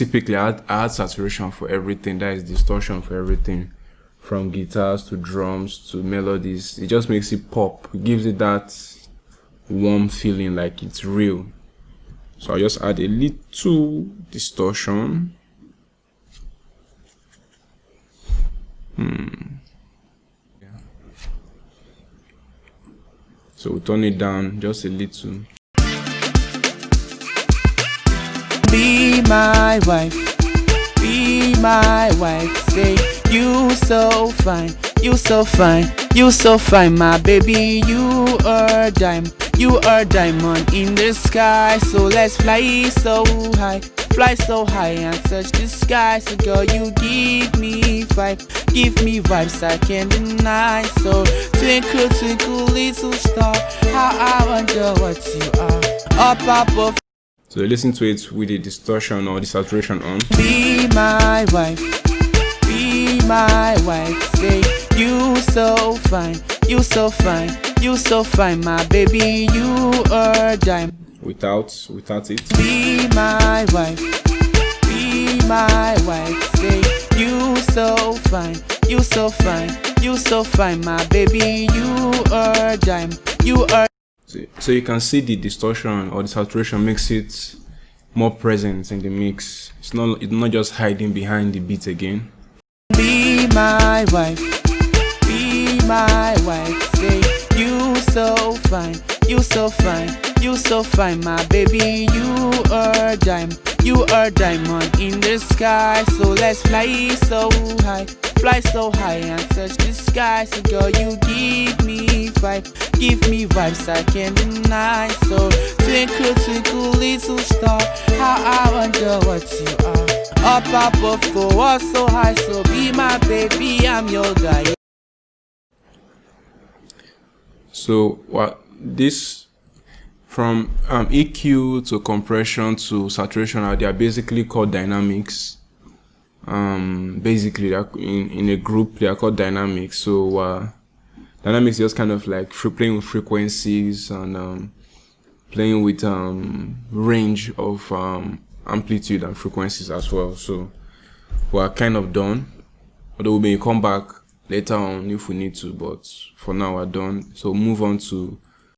typically I add saturation for everything. That is distortion for everything, from guitars to drums to melodies. It just makes it pop. It gives it that warm feeling, like it's real. So I just add a little distortion. So we turn it down just a little. Be my wife, be my wife. Say you so fine, you so fine, you so fine, my baby. You are diamond, you are diamond in the sky. So let's fly so high, fly so high and touch the sky. So girl, you give me vibes I can't deny. So twinkle, twinkle, little star, how I wonder what you are. Up. So listen to it with the distortion or the saturation on. Be my wife, be my wife. Say you so fine, you so fine, you so fine, my baby. You are diamond. Without it. Be my wife, be my wife. Say you so fine, you so fine, you so fine, my baby. You are diamond. You are. So you can see the distortion or the saturation makes it more present in the mix. It's not just hiding behind the beat again. Be my wife, be my wife. Say you so fine, you so fine, you so fine, my baby. You are diamond, you are diamond in the sky. So let's fly so high, fly so high and touch the sky. So girl, you give me vibes I can't deny. So twinkle, twinkle, little star, how I wonder what you are. Up, go up so high. So be my baby, I'm your guy. So what this from EQ to compression to saturation, they are basically called dynamics. Basically in a group they are called dynamics. So dynamics is just kind of like playing with frequencies and playing with range of amplitude and frequencies as well. So we are kind of done, although we may come back later on if we need to, but for now we're done. So move on to